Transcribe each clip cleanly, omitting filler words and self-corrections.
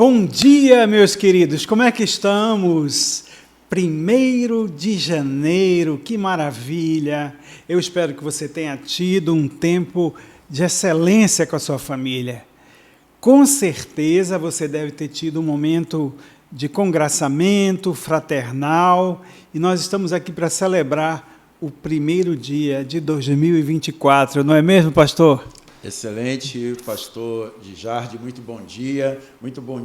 Bom dia, meus queridos, como é que estamos? 1º de janeiro, que maravilha! Eu espero que você tenha tido um tempo de excelência com a sua família. Com certeza você deve ter tido um momento de congraçamento fraternal e nós estamos aqui para celebrar o primeiro dia de 2024, não é mesmo, pastor? Excelente, pastor de Jardim, muito bom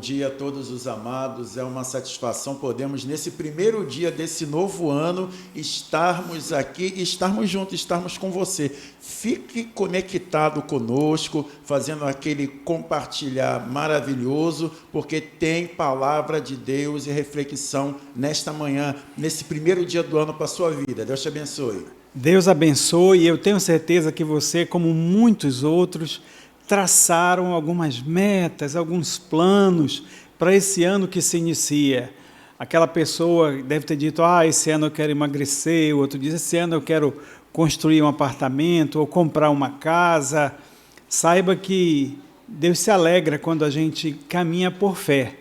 dia a todos os amados, é uma satisfação podermos nesse primeiro dia desse novo ano estarmos aqui, estarmos juntos, estarmos com você. Fique conectado conosco, fazendo aquele compartilhar maravilhoso, porque tem palavra de Deus e reflexão nesta manhã, nesse primeiro dia do ano para a sua vida. Deus te abençoe. Deus abençoe, e eu tenho certeza que você, como muitos outros, traçaram algumas metas, alguns planos para esse ano que se inicia. Aquela pessoa deve ter dito, esse ano eu quero emagrecer, o outro diz, esse ano eu quero construir um apartamento ou comprar uma casa. Saiba que Deus se alegra quando a gente caminha por fé.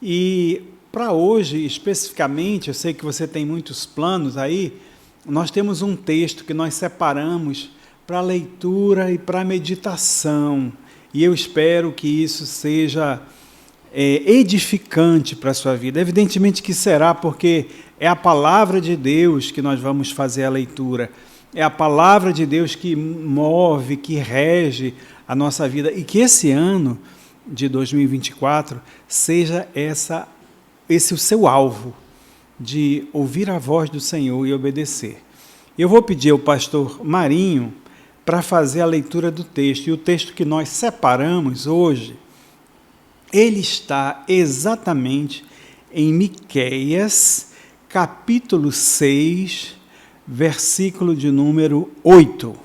E para hoje, especificamente, eu sei que você tem muitos planos aí, nós temos um texto que nós separamos para leitura e para meditação, e eu espero que isso seja edificante para a sua vida. Evidentemente que será, porque é a palavra de Deus que nós vamos fazer a leitura, é a palavra de Deus que move, que rege a nossa vida, e que esse ano de 2024 seja esse o seu alvo, de ouvir a voz do Senhor e obedecer. Eu vou pedir ao pastor Marinho para fazer a leitura do texto, e o texto que nós separamos hoje, ele está exatamente em Miqueias, capítulo 6, versículo de número 8. O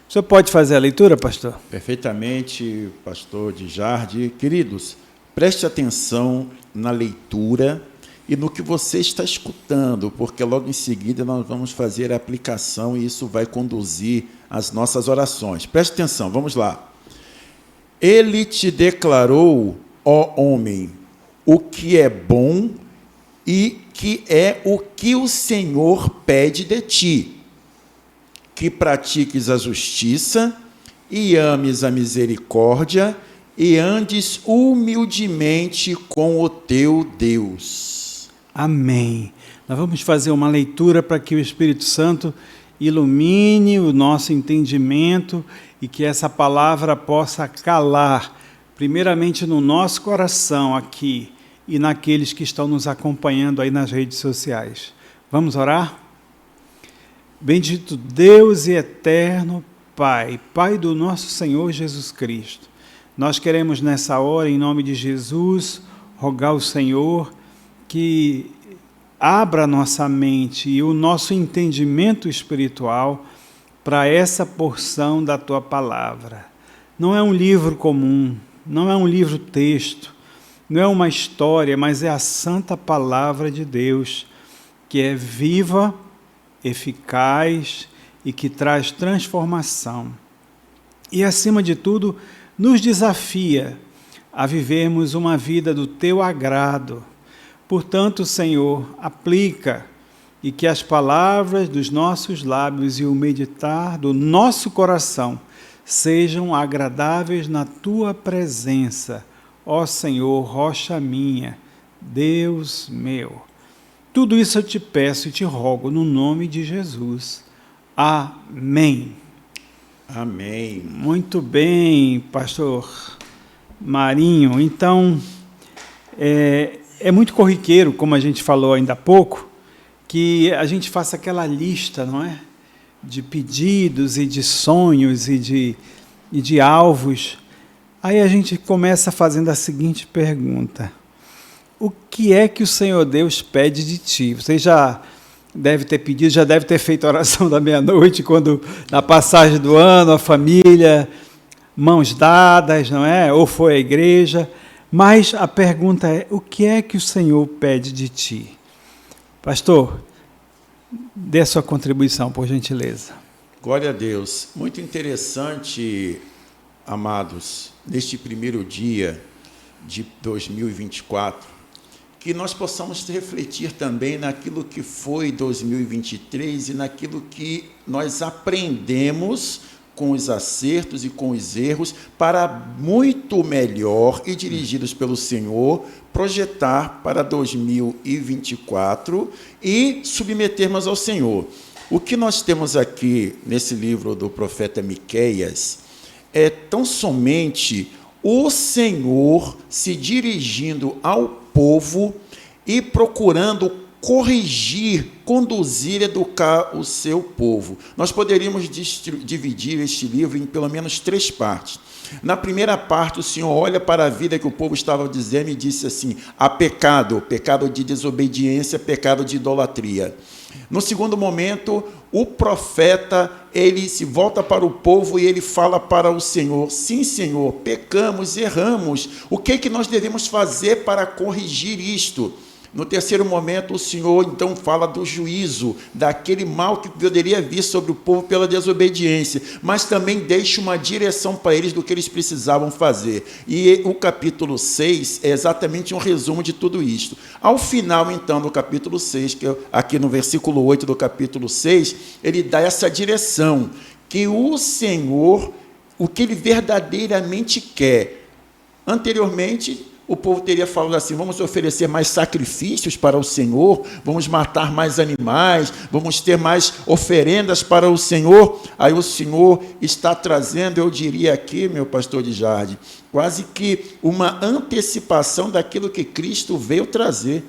senhor pode fazer a leitura, pastor? Perfeitamente, pastor de Jardim. Queridos, preste atenção na leitura e no que você está escutando, porque logo em seguida nós vamos fazer a aplicação e isso vai conduzir as nossas orações. Preste atenção, vamos lá. Ele te declarou, ó homem, o que é bom e que é o que o Senhor pede de ti, que pratiques a justiça e ames a misericórdia e andes humildemente com o teu Deus. Amém. Nós vamos fazer uma leitura para que o Espírito Santo ilumine o nosso entendimento e que essa palavra possa calar, primeiramente no nosso coração aqui e naqueles que estão nos acompanhando aí nas redes sociais. Vamos orar? Bendito Deus e eterno Pai, Pai do nosso Senhor Jesus Cristo, nós queremos nessa hora, em nome de Jesus, rogar ao Senhor que abra nossa mente e o nosso entendimento espiritual para essa porção da Tua Palavra. Não é um livro comum, não é um livro-texto, não é uma história, mas é a santa Palavra de Deus, que é viva, eficaz e que traz transformação. E, acima de tudo, nos desafia a vivermos uma vida do Teu agrado. Portanto, Senhor, aplica e que as palavras dos nossos lábios e o meditar do nosso coração sejam agradáveis na Tua presença, ó Senhor, rocha minha, Deus meu. Tudo isso eu te peço e te rogo no nome de Jesus. Amém. Amém. Muito bem, pastor Marinho. Então, é muito corriqueiro, como a gente falou ainda há pouco, que a gente faça aquela lista, não é? De pedidos e de sonhos e de alvos. Aí a gente começa fazendo a seguinte pergunta: o que é que o Senhor Deus pede de ti? Você já deve ter pedido, já deve ter feito a oração da meia-noite, quando na passagem do ano, a família, mãos dadas, não é? Ou foi à igreja. Mas a pergunta é, o que é que o Senhor pede de ti? Pastor, dê a sua contribuição, por gentileza. Glória a Deus. Muito interessante, amados, neste primeiro dia de 2024, que nós possamos refletir também naquilo que foi 2023 e naquilo que nós aprendemos com os acertos e com os erros, para muito melhor e dirigidos pelo Senhor, projetar para 2024 e submetermos ao Senhor. O que nós temos aqui nesse livro do profeta Miqueias é tão somente o Senhor se dirigindo ao povo e procurando corrigir, conduzir, educar o seu povo. Nós poderíamos dividir este livro em pelo menos 3 partes. Na primeira parte, o Senhor olha para a vida que o povo estava dizendo e disse assim: há pecado, pecado de desobediência, pecado de idolatria. No segundo momento, o profeta, ele se volta para o povo e ele fala para o Senhor: sim, Senhor, pecamos, erramos, o que é que nós devemos fazer para corrigir isto? No terceiro momento, o Senhor, então, fala do juízo, daquele mal que poderia vir sobre o povo pela desobediência, mas também deixa uma direção para eles do que eles precisavam fazer. E o capítulo 6 é exatamente um resumo de tudo isto. Ao final, então, do capítulo 6, que aqui no versículo 8 do capítulo 6, ele dá essa direção, que o Senhor, o que ele verdadeiramente quer. Anteriormente, o povo teria falado assim: vamos oferecer mais sacrifícios para o Senhor, vamos matar mais animais, vamos ter mais oferendas para o Senhor. Aí o Senhor está trazendo, eu diria aqui, meu pastor de Jardim, quase que uma antecipação daquilo que Cristo veio trazer.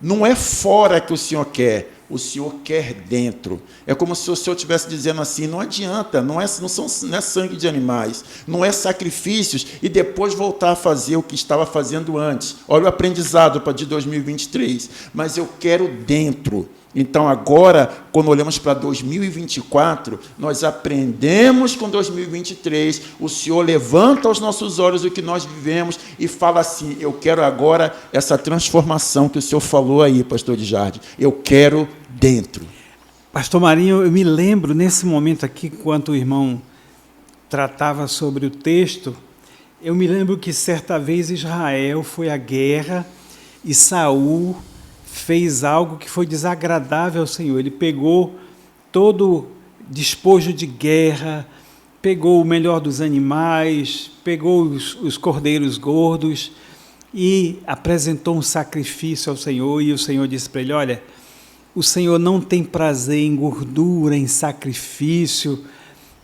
Não é fora que o Senhor quer, o Senhor quer dentro. É como se o Senhor estivesse dizendo assim: não adianta, não é sangue de animais, não é sacrifícios, e depois voltar a fazer o que estava fazendo antes. Olha o aprendizado para de 2023, mas eu quero dentro. Então, agora, quando olhamos para 2024, nós aprendemos com 2023, o Senhor levanta aos nossos olhos o que nós vivemos e fala assim: eu quero agora essa transformação que o Senhor falou aí, pastor de Jardim, eu quero dentro. Pastor Marinho, eu me lembro, nesse momento aqui, enquanto o irmão tratava sobre o texto, eu me lembro que certa vez Israel foi à guerra e Saul fez algo que foi desagradável ao Senhor. Ele pegou todo despojo de guerra, pegou o melhor dos animais, pegou os cordeiros gordos e apresentou um sacrifício ao Senhor, e o Senhor disse para ele: olha, o Senhor não tem prazer em gordura, em sacrifício,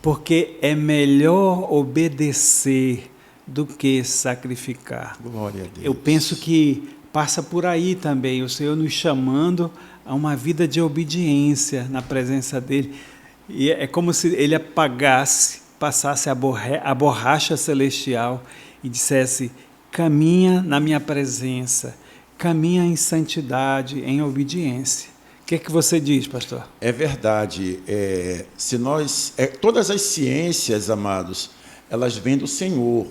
porque é melhor obedecer do que sacrificar. Glória a Deus. Eu penso que passa por aí também, o Senhor nos chamando a uma vida de obediência na presença dEle. E é como se Ele apagasse, passasse a borracha celestial e dissesse: caminha na minha presença, caminha em santidade, em obediência. O que é que você diz, pastor? É verdade. Todas as ciências, amados, elas vêm do Senhor.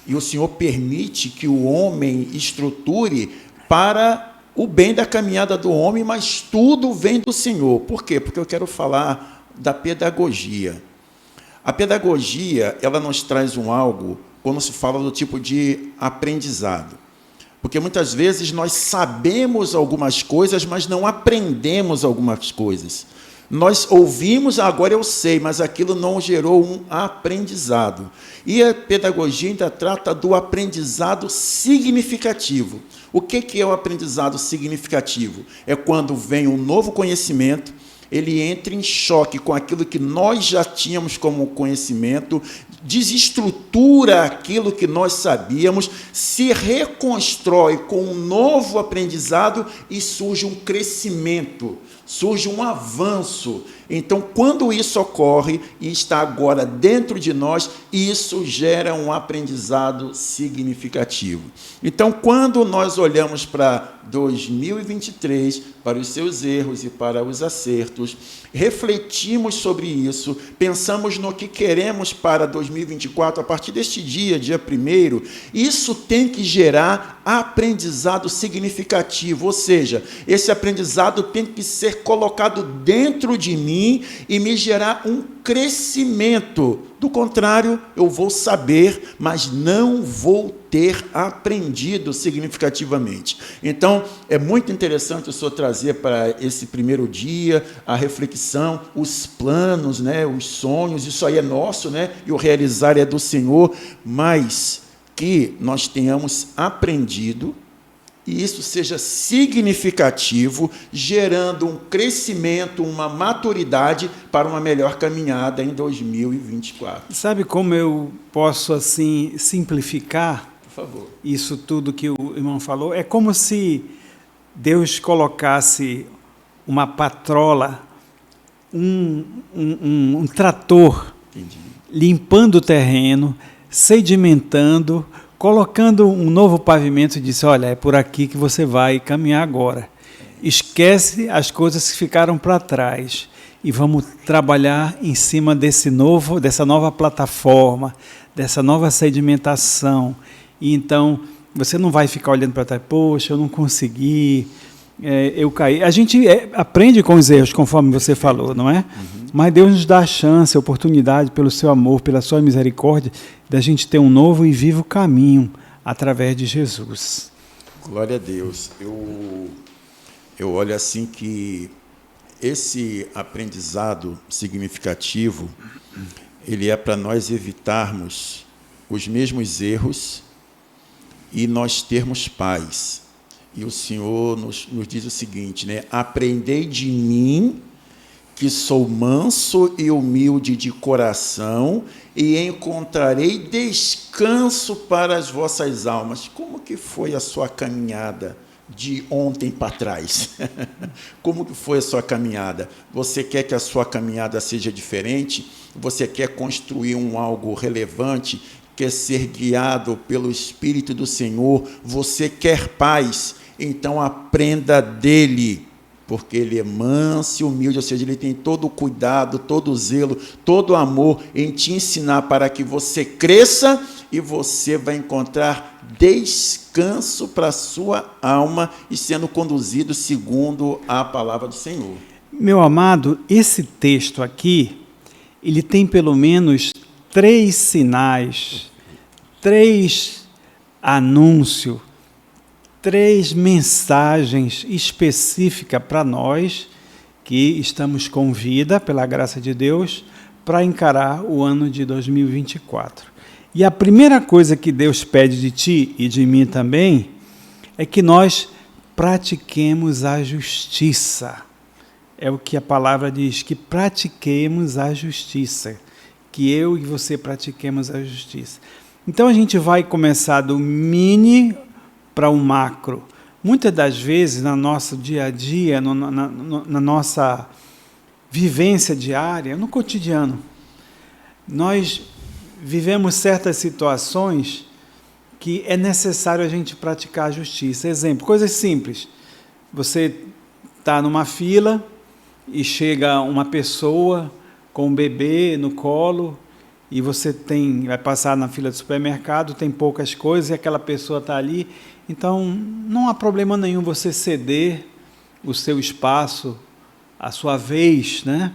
E o Senhor permite que o homem estruture para o bem da caminhada do homem, mas tudo vem do Senhor. Por quê? Porque eu quero falar da pedagogia. A pedagogia, ela nos traz algo quando se fala do tipo de aprendizado. Porque muitas vezes nós sabemos algumas coisas, mas não aprendemos algumas coisas. Nós ouvimos, agora eu sei, mas aquilo não gerou um aprendizado. E a pedagogia ainda trata do aprendizado significativo. O que é o aprendizado significativo? É quando vem um novo conhecimento, ele entra em choque com aquilo que nós já tínhamos como conhecimento, desestrutura aquilo que nós sabíamos, se reconstrói com um novo aprendizado e surge um crescimento, surge um avanço. Então, quando isso ocorre e está agora dentro de nós, isso gera um aprendizado significativo. Então, quando nós olhamos para 2023, para os seus erros e para os acertos, refletimos sobre isso, pensamos no que queremos para 2024, a partir deste dia 1º, isso tem que gerar aprendizado significativo, ou seja, esse aprendizado tem que ser colocado dentro de mim e me gerar um crescimento. Do contrário, eu vou saber, mas não vou ter aprendido significativamente. Então, é muito interessante o senhor trazer para esse primeiro dia a reflexão, os planos, né, os sonhos, isso aí é nosso, né, e o realizar é do Senhor, mas que nós tenhamos aprendido e isso seja significativo, gerando um crescimento, uma maturidade para uma melhor caminhada em 2024. Sabe como eu posso, assim, simplificar Por favor. isso tudo que o irmão falou? É como se Deus colocasse uma patrola, um trator, Entendi. limpando o terreno, sedimentando, colocando um novo pavimento e disse, olha, é por aqui que você vai caminhar agora. Esquece as coisas que ficaram para trás e vamos trabalhar em cima dessa nova plataforma, dessa nova sedimentação. E então, você não vai ficar olhando para trás, poxa, eu não consegui, eu caí. A gente aprende com os erros, conforme você falou, não é? Uhum. Mas Deus nos dá a chance, a oportunidade, pelo seu amor, pela sua misericórdia, da gente ter um novo e vivo caminho através de Jesus. Glória a Deus. Eu olho assim que esse aprendizado significativo, ele é para nós evitarmos os mesmos erros e nós termos paz. E o Senhor nos diz o seguinte, né? Aprendei de mim, que sou manso e humilde de coração, e encontrarei descanso para as vossas almas. Como que foi a sua caminhada de ontem para trás? Como que foi a sua caminhada? Você quer que a sua caminhada seja diferente? Você quer construir algo relevante? Quer ser guiado pelo Espírito do Senhor? Você quer paz? Então aprenda dele, porque ele é manso e humilde, ou seja, ele tem todo o cuidado, todo o zelo, todo o amor em te ensinar para que você cresça e você vai encontrar descanso para a sua alma e sendo conduzido segundo a palavra do Senhor. Meu amado, esse texto aqui, ele tem pelo menos 3 sinais, 3 anúncios, 3 mensagens específicas para nós que estamos com vida, pela graça de Deus, para encarar o ano de 2024. E a primeira coisa que Deus pede de ti e de mim também é que nós pratiquemos a justiça. É o que a palavra diz, que pratiquemos a justiça, que eu e você pratiquemos a justiça. Então a gente vai começar do mini para o macro. Muitas das vezes, no nosso dia a dia, na nossa vivência diária, no cotidiano, nós vivemos certas situações que é necessário a gente praticar a justiça. Exemplo, coisas simples. Você está numa fila e chega uma pessoa com um bebê no colo e você vai passar na fila do supermercado, tem poucas coisas e aquela pessoa está ali. Então, não há problema nenhum você ceder o seu espaço, a sua vez, né,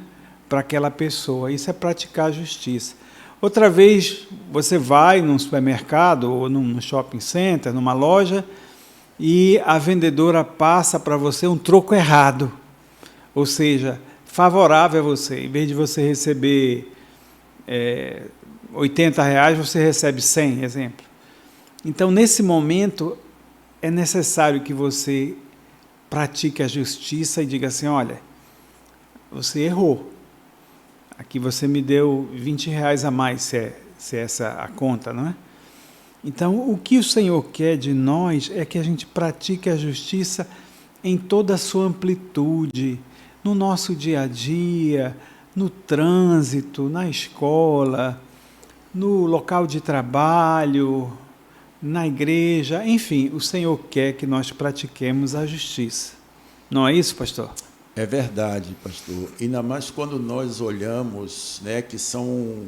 para aquela pessoa. Isso é praticar a justiça. Outra vez, você vai num supermercado ou num shopping center, numa loja, e a vendedora passa para você um troco errado, ou seja, favorável a você. Em vez de você receber R$80, você recebe 100, exemplo. Então, nesse momento, é necessário que você pratique a justiça e diga assim, olha, você errou. Aqui você me deu R$20 a mais, se é essa a conta, não é? Então, o que o Senhor quer de nós é que a gente pratique a justiça em toda a sua amplitude, no nosso dia a dia, no trânsito, na escola, no local de trabalho, na igreja, enfim, o Senhor quer que nós pratiquemos a justiça. Não é isso, pastor? É verdade, pastor. Ainda mais quando nós olhamos, né, que são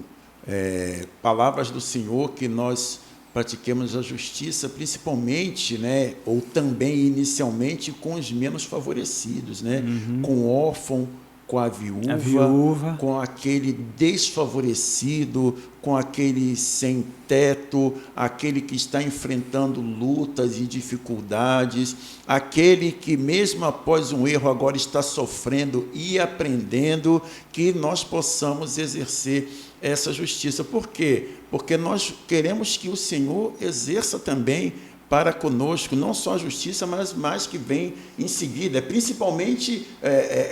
palavras do Senhor, que nós pratiquemos a justiça, principalmente, né, ou também inicialmente com os menos favorecidos, né, com o órfão, com a viúva, com aquele desfavorecido, com aquele sem teto, aquele que está enfrentando lutas e dificuldades, aquele que mesmo após um erro agora está sofrendo e aprendendo, que nós possamos exercer essa justiça. Por quê? Porque nós queremos que o Senhor exerça também para conosco, não só a justiça, mas mais que vem em seguida, principalmente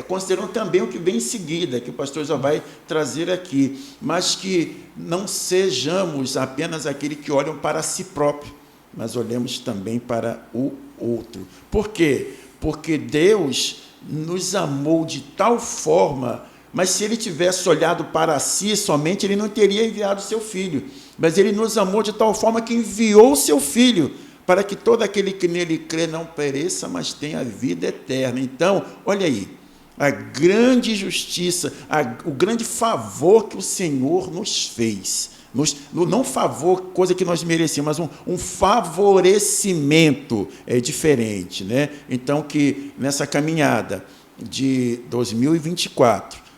considerando também o que vem em seguida, que o pastor já vai trazer aqui, mas que não sejamos apenas aquele que olham para si próprio, mas olhemos também para o outro. Por quê? Porque Deus nos amou de tal forma, mas se Ele tivesse olhado para si somente, Ele não teria enviado o seu Filho, mas Ele nos amou de tal forma que enviou o seu Filho, para que todo aquele que nele crê não pereça, mas tenha a vida eterna. Então, olha aí, a grande justiça, o grande favor que o Senhor nos fez. Não favor, coisa que nós merecíamos, mas um favorecimento diferente, né? Então, que nessa caminhada de 2024,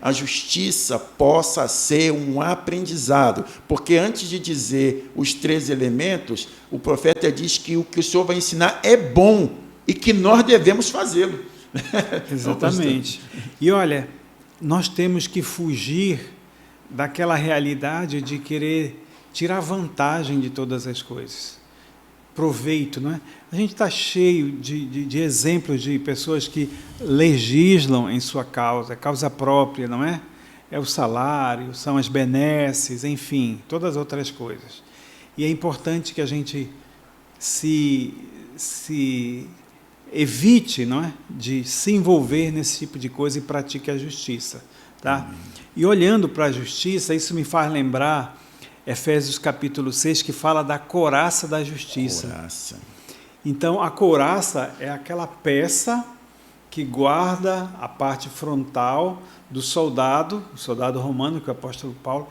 a justiça possa ser um aprendizado, porque antes de dizer os 3 elementos, o profeta diz que o que o Senhor vai ensinar é bom e que nós devemos fazê-lo. Exatamente. E olha, nós temos que fugir daquela realidade de querer tirar vantagem de todas as coisas. Proveito, não é? A gente está cheio de exemplos de pessoas que legislam em sua causa própria, não é? É o salário, são as benesses, enfim, todas as outras coisas. E é importante que a gente se evite, não é? De se envolver nesse tipo de coisa e pratique a justiça, tá? E olhando para a justiça, isso me faz lembrar Efésios capítulo 6, que fala da couraça da justiça. Couraça. Então, a couraça é aquela peça que guarda a parte frontal do soldado, o soldado romano, que é o apóstolo Paulo,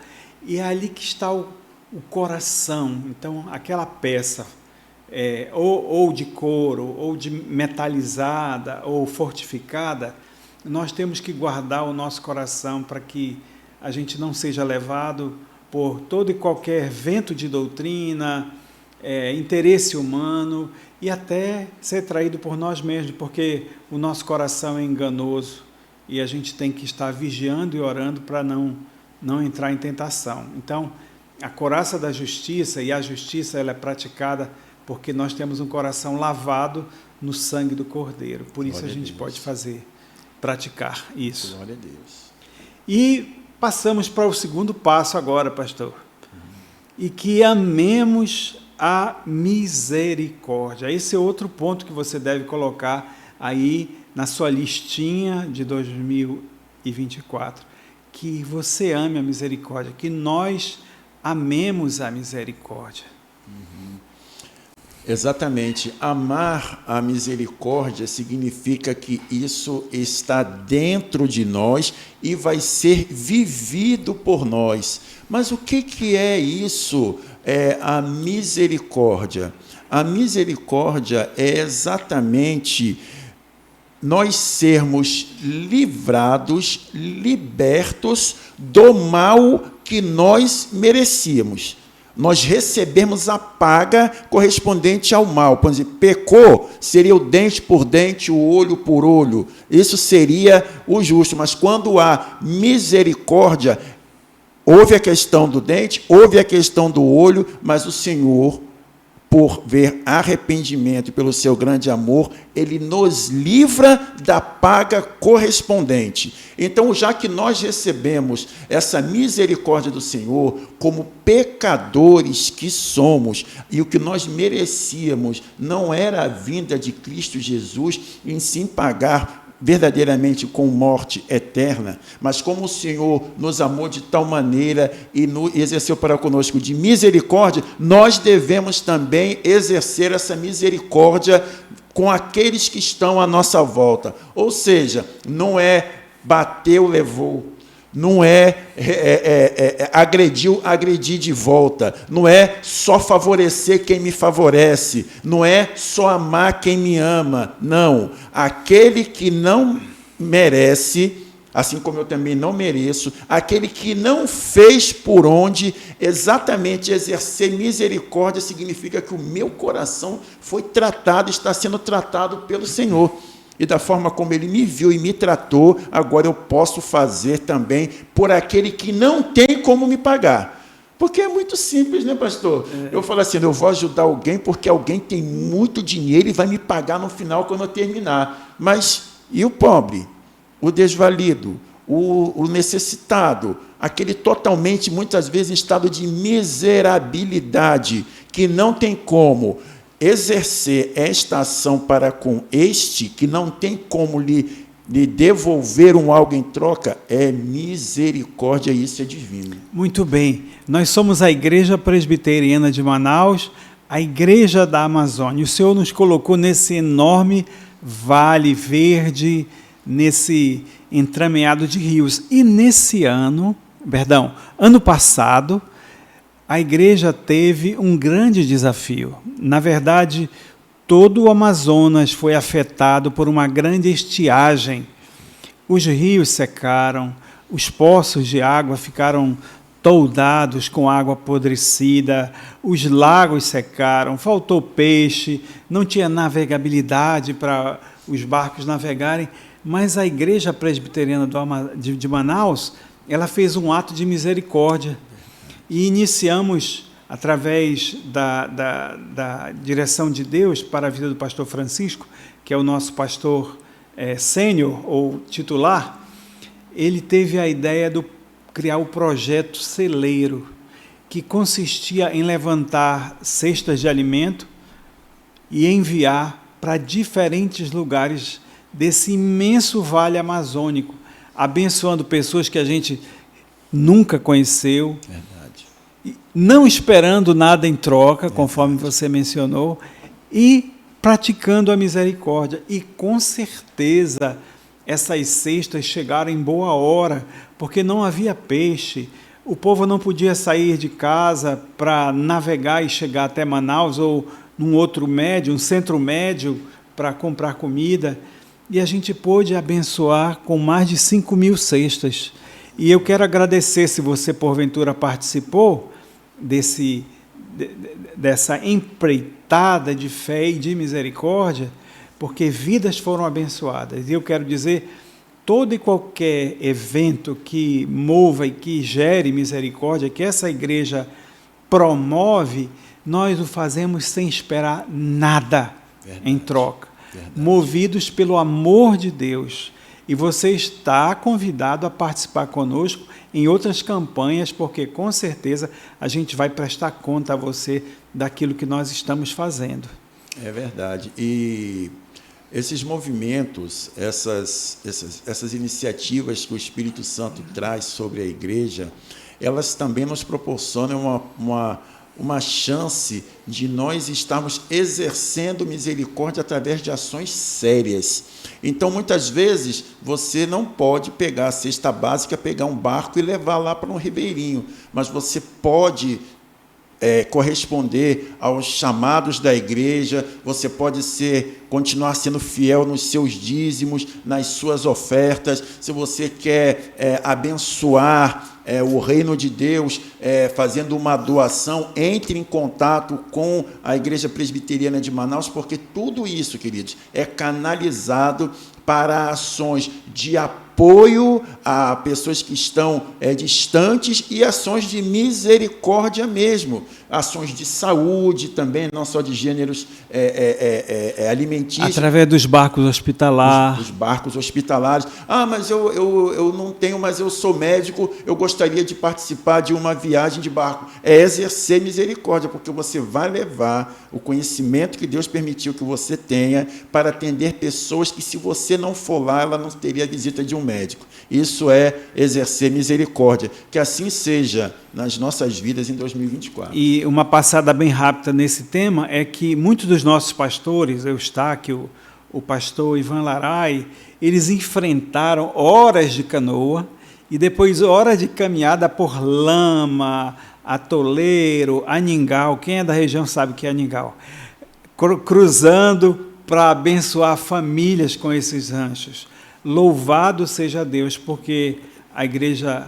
e é ali que está o coração. Então, aquela peça, ou de couro, ou de metalizada, ou fortificada, nós temos que guardar o nosso coração para que a gente não seja levado por todo e qualquer vento de doutrina, interesse humano e até ser traído por nós mesmos, porque o nosso coração é enganoso e a gente tem que estar vigiando e orando para não entrar em tentação. Então, a couraça da justiça, e a justiça ela é praticada porque nós temos um coração lavado no sangue do Cordeiro. Por isso Glória a gente pode praticar isso. Glória a Deus. E passamos para o segundo passo agora, pastor. E que amemos a misericórdia. Esse é outro ponto que você deve colocar aí na sua listinha de 2024. Que você ame a misericórdia, que nós amemos a misericórdia. Exatamente. Amar a misericórdia significa que isso está dentro de nós e vai ser vivido por nós. Mas o que é isso? A misericórdia. A misericórdia é exatamente nós sermos livrados, libertos do mal que nós merecíamos. Nós recebemos a paga correspondente ao mal. Por exemplo, pecou, seria o dente por dente, o olho por olho. Isso seria o justo. Mas quando há misericórdia, houve a questão do dente, houve a questão do olho, mas o Senhor, por ver arrependimento e pelo seu grande amor, Ele nos livra da paga correspondente. Então, já que nós recebemos essa misericórdia do Senhor, como pecadores que somos, e o que nós merecíamos não era a vinda de Cristo Jesus, em sim pagar verdadeiramente com morte eterna, mas como o Senhor nos amou de tal maneira e exerceu para conosco de misericórdia, nós devemos também exercer essa misericórdia com aqueles que estão à nossa volta. Ou seja, não é bateu, levou, não agredir de volta, não é só favorecer quem me favorece, não é só amar quem me ama, não. Aquele que não merece, assim como eu também não mereço, aquele que não fez por onde. Exatamente, exercer misericórdia significa que o meu coração foi tratado, está sendo tratado pelo Senhor. E da forma como Ele me viu e me tratou, agora eu posso fazer também por aquele que não tem como me pagar. Porque é muito simples, né, pastor? Eu falo assim, eu vou ajudar alguém porque alguém tem muito dinheiro e vai me pagar no final quando eu terminar. Mas e o pobre? O desvalido? O necessitado? Aquele totalmente, muitas vezes, em estado de miserabilidade, que não tem como exercer esta ação para com este, que não tem como lhe devolver algo em troca, é misericórdia, e isso é divino. Muito bem. Nós somos a Igreja Presbiteriana de Manaus, a Igreja da Amazônia. O Senhor nos colocou nesse enorme vale verde, nesse entremeado de rios. E nesse ano passado, a igreja teve um grande desafio. Na verdade, todo o Amazonas foi afetado por uma grande estiagem. Os rios secaram, os poços de água ficaram toldados com água apodrecida, os lagos secaram, faltou peixe, não tinha navegabilidade para os barcos navegarem, mas a Igreja Presbiteriana de Manaus, ela fez um ato de misericórdia. E iniciamos, através da direção de Deus para a vida do pastor Francisco, que é o nosso pastor sênior ou titular, ele teve a ideia de criar o projeto Celeiro, que consistia em levantar cestas de alimento e enviar para diferentes lugares desse imenso vale amazônico, abençoando pessoas que a gente nunca conheceu, não esperando nada em troca, conforme você mencionou, e praticando a misericórdia. E, com certeza, essas cestas chegaram em boa hora, porque não havia peixe, o povo não podia sair de casa para navegar e chegar até Manaus, ou num outro médio, um centro médio, para comprar comida, e a gente pôde abençoar com mais de 5.000 cestas. E eu quero agradecer, se você porventura participou dessa empreitada de fé e de misericórdia, porque vidas foram abençoadas. E eu quero dizer, todo e qualquer evento que mova e que gere misericórdia, que essa igreja promove, nós o fazemos sem esperar nada em troca, movidos pelo amor de Deus. E você está convidado a participar conosco em outras campanhas, porque com certeza a gente vai prestar conta a você daquilo que nós estamos fazendo. É verdade. E esses movimentos, essas iniciativas que o Espírito Santo traz sobre a igreja, elas também nos proporcionam uma chance de nós estarmos exercendo misericórdia através de ações sérias. Então, muitas vezes, você não pode pegar a cesta básica, pegar um barco e levar lá para um ribeirinho, mas você pode corresponder aos chamados da igreja, você pode continuar sendo fiel nos seus dízimos, nas suas ofertas. Se você quer abençoar o reino de Deus, fazendo uma doação, entre em contato com a Igreja Presbiteriana de Manaus, porque tudo isso, queridos, é canalizado para ações de apoio a pessoas que estão distantes e ações de misericórdia mesmo, ações de saúde também, não só de gêneros alimentícios. Através dos barcos hospitalares. Os barcos hospitalares. Ah, mas eu não tenho, mas eu sou médico, eu gostaria de participar de uma viagem de barco. É exercer misericórdia, porque você vai levar o conhecimento que Deus permitiu que você tenha para atender pessoas que, se você não for lá, ela não teria a visita de um médico. Isso é exercer misericórdia. Que assim seja nas nossas vidas em 2024. E uma passada bem rápida nesse tema é que muitos dos nossos pastores, Eustáquio, o pastor Ivan Laray, eles enfrentaram horas de canoa e depois horas de caminhada por lama, atoleiro, aningal. Quem é da região sabe o que é aningal. Cruzando para abençoar famílias com esses ranchos. Louvado seja Deus, porque a Igreja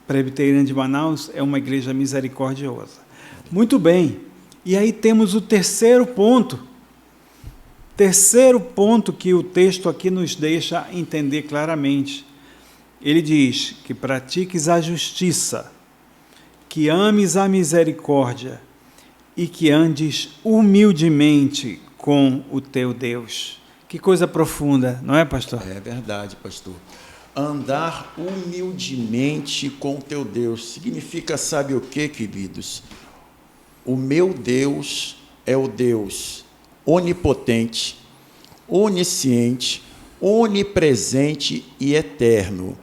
Presbiteriana de Manaus é uma igreja misericordiosa. Muito bem. E aí temos o terceiro ponto. Terceiro ponto que o texto aqui nos deixa entender claramente. Ele diz que pratiques a justiça, que ames a misericórdia e que andes humildemente com o teu Deus. Que coisa profunda, não é, pastor? É verdade, pastor. Andar humildemente com o teu Deus significa, sabe o que, queridos? O meu Deus é o Deus onipotente, onisciente, onipresente e eterno.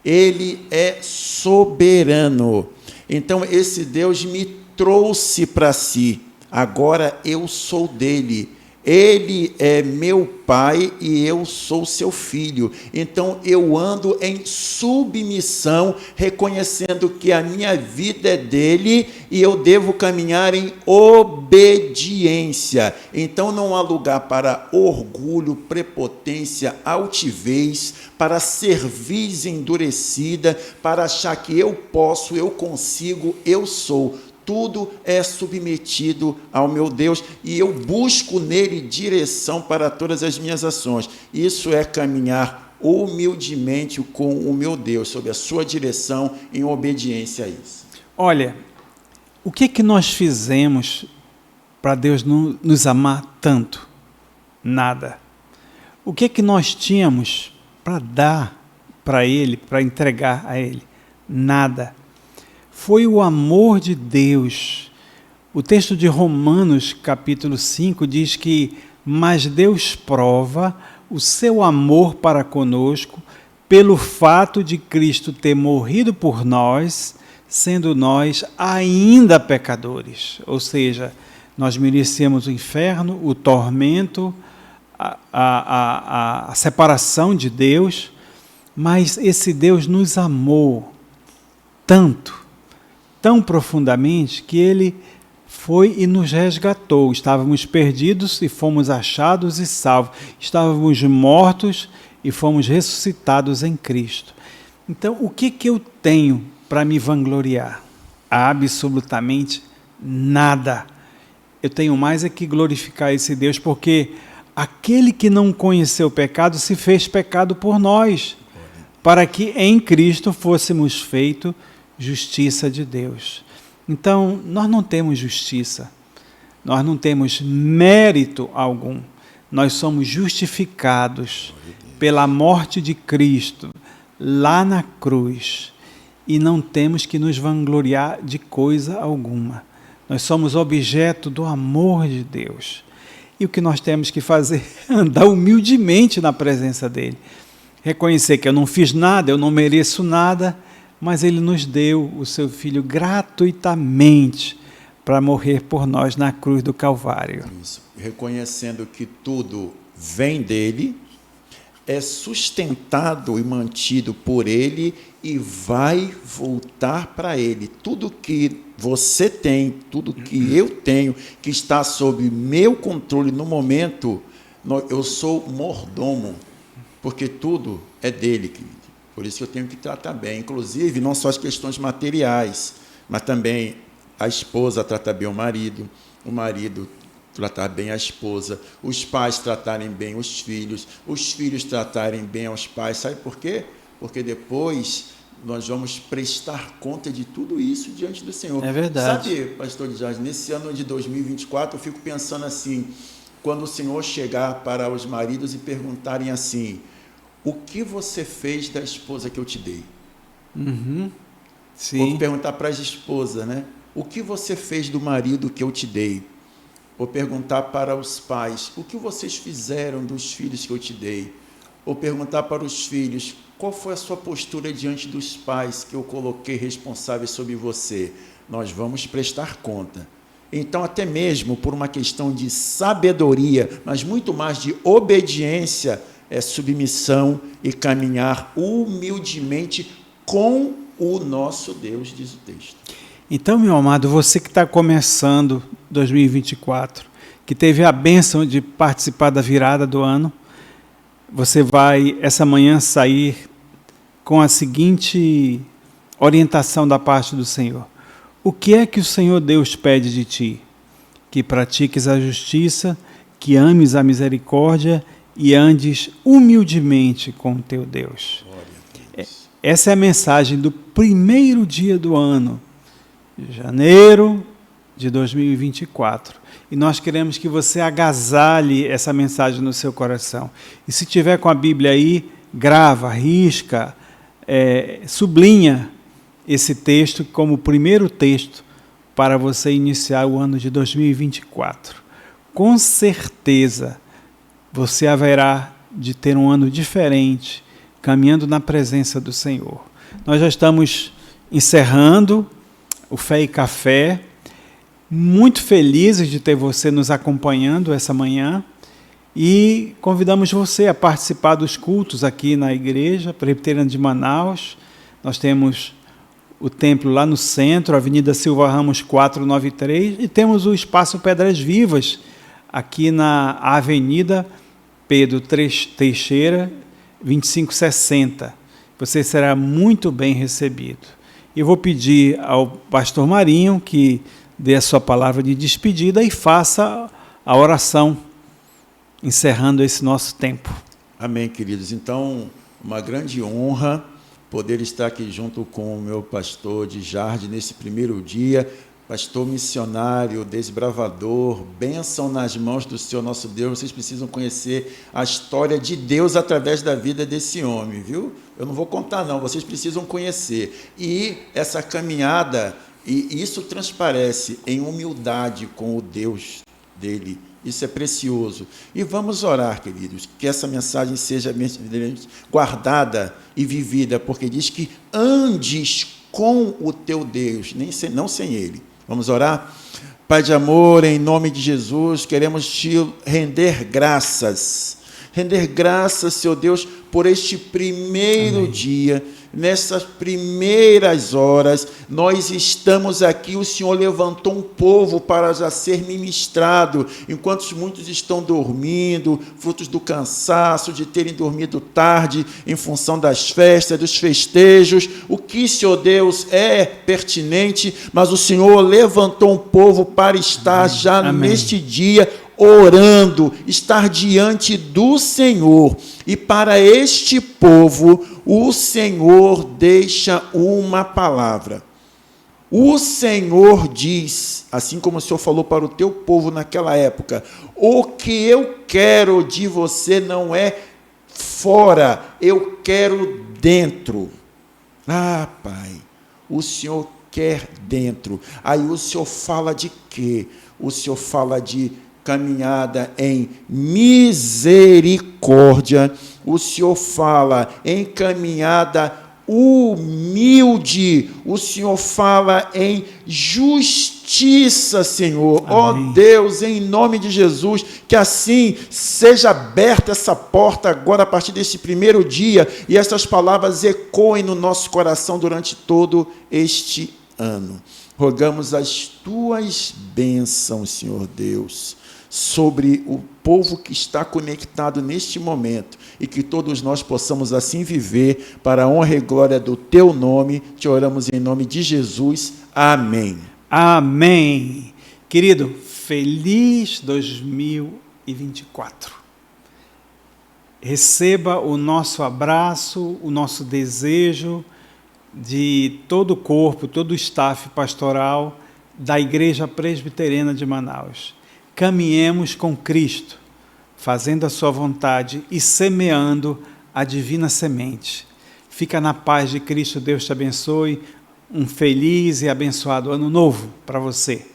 Ele é soberano. Então, esse Deus me trouxe para si. Agora eu sou dele. Ele é meu pai e eu sou seu filho. Então eu ando em submissão, reconhecendo que a minha vida é dele e eu devo caminhar em obediência. Então não há lugar para orgulho, prepotência, altivez, para cerviz endurecida, para achar que eu posso, eu consigo, eu sou. Tudo é submetido ao meu Deus e eu busco nele direção para todas as minhas ações. Isso é caminhar humildemente com o meu Deus, sob a sua direção, em obediência a isso. Olha, o que nós fizemos para Deus nos amar tanto? Nada. O que nós tínhamos para dar para Ele, para entregar a Ele? Nada. Foi o amor de Deus. O texto de Romanos, capítulo 5, diz que mas Deus prova o seu amor para conosco pelo fato de Cristo ter morrido por nós, sendo nós ainda pecadores. Ou seja, nós merecemos o inferno, o tormento, a separação de Deus, mas esse Deus nos amou tanto, tão profundamente, que Ele foi e nos resgatou. Estávamos perdidos e fomos achados e salvos. Estávamos mortos e fomos ressuscitados em Cristo. Então, o que eu tenho para me vangloriar? Absolutamente nada. Eu tenho mais é que glorificar esse Deus, porque aquele que não conheceu o pecado se fez pecado por nós, para que em Cristo fôssemos feitos justiça de Deus. Então, nós não temos justiça, nós não temos mérito algum, nós somos justificados pela morte de Cristo lá na cruz e não temos que nos vangloriar de coisa alguma. Nós somos objeto do amor de Deus. E o que nós temos que fazer é andar humildemente na presença dele. Reconhecer que eu não fiz nada, eu não mereço nada, mas Ele nos deu o Seu Filho gratuitamente para morrer por nós na cruz do Calvário. Isso. Reconhecendo que tudo vem dEle, é sustentado e mantido por Ele e vai voltar para Ele. Tudo que você tem, tudo que eu tenho, que está sob meu controle no momento, eu sou mordomo, porque tudo é dEle, querido. Por isso que eu tenho que tratar bem, inclusive não só as questões materiais, mas também a esposa tratar bem o marido tratar bem a esposa, os pais tratarem bem os filhos tratarem bem aos pais. Sabe por quê? Porque depois nós vamos prestar conta de tudo isso diante do Senhor. É verdade. Sabe, pastor Jorge, nesse ano de 2024, eu fico pensando assim, quando o Senhor chegar para os maridos e perguntarem assim: o que você fez da esposa que eu te dei? Sim. Vou perguntar para as esposas, né? O que você fez do marido que eu te dei? Vou perguntar para os pais: o que vocês fizeram dos filhos que eu te dei? Vou perguntar para os filhos: qual foi a sua postura diante dos pais que eu coloquei responsáveis sobre você? Nós vamos prestar conta. Então, até mesmo por uma questão de sabedoria, mas muito mais de obediência, é submissão e caminhar humildemente com o nosso Deus, diz o texto. Então, meu amado, você que está começando 2024, que teve a bênção de participar da virada do ano, você vai, essa manhã, sair com a seguinte orientação da parte do Senhor. O que é que o Senhor Deus pede de ti? Que pratiques a justiça, que ames a misericórdia e andes humildemente com o teu Deus. Essa é a mensagem do primeiro dia do ano, janeiro de 2024. E nós queremos que você agasalhe essa mensagem no seu coração. E se tiver com a Bíblia aí, grava, risca, sublinha esse texto como o primeiro texto para você iniciar o ano de 2024. Com certeza, você haverá de ter um ano diferente, caminhando na presença do Senhor. Nós já estamos encerrando o Fé e Café, muito felizes de ter você nos acompanhando essa manhã e convidamos você a participar dos cultos aqui na Igreja Presbiteriana de Manaus. Nós temos o templo lá no centro, Avenida Silva Ramos 493, e temos o Espaço Pedras Vivas, aqui na Avenida Pedro Teixeira, 2560. Você será muito bem recebido. Eu vou pedir ao pastor Marinho que dê a sua palavra de despedida e faça a oração, encerrando esse nosso tempo. Amém, queridos. Então, uma grande honra poder estar aqui junto com o meu pastor de Jardim nesse primeiro dia, pastor missionário, desbravador, bênção nas mãos do Senhor nosso Deus. Vocês precisam conhecer a história de Deus através da vida desse homem, viu? Eu não vou contar não, vocês precisam conhecer. E essa caminhada, e isso transparece em humildade com o Deus dele. Isso é precioso. E vamos orar, queridos, que essa mensagem seja guardada e vivida, porque diz que andes com o teu Deus, não sem ele. Vamos orar? Pai de amor, em nome de Jesus, queremos te render graças, Senhor Deus, por este primeiro dia. Nessas primeiras horas, nós estamos aqui, o Senhor levantou um povo para já ser ministrado, enquanto muitos estão dormindo, frutos do cansaço, de terem dormido tarde, em função das festas, dos festejos. O que, Senhor Deus, é pertinente, mas o Senhor levantou um povo para estar já neste dia, orando, estar diante do Senhor. E para este povo, o Senhor deixa uma palavra. O Senhor diz, assim como o Senhor falou para o teu povo naquela época, o que eu quero de você não é fora, eu quero dentro. Ah, Pai, o Senhor quer dentro. Aí o Senhor fala de quê? O Senhor fala de caminhada em misericórdia, o Senhor fala em caminhada humilde, o Senhor fala em justiça, Senhor. Ó Deus, em nome de Jesus, que assim seja aberta essa porta agora a partir desse primeiro dia e essas palavras ecoem no nosso coração durante todo este ano. Rogamos as tuas bênçãos, Senhor Deus, sobre o povo que está conectado neste momento e que todos nós possamos assim viver para a honra e glória do teu nome. Te oramos em nome de Jesus. Amém. Amém. Querido, feliz 2024. Receba o nosso abraço, o nosso desejo de todo o corpo, todo o staff pastoral da Igreja Presbiteriana de Manaus. Caminhemos com Cristo, fazendo a sua vontade e semeando a divina semente. Fica na paz de Cristo, Deus te abençoe. Um feliz e abençoado ano novo para você.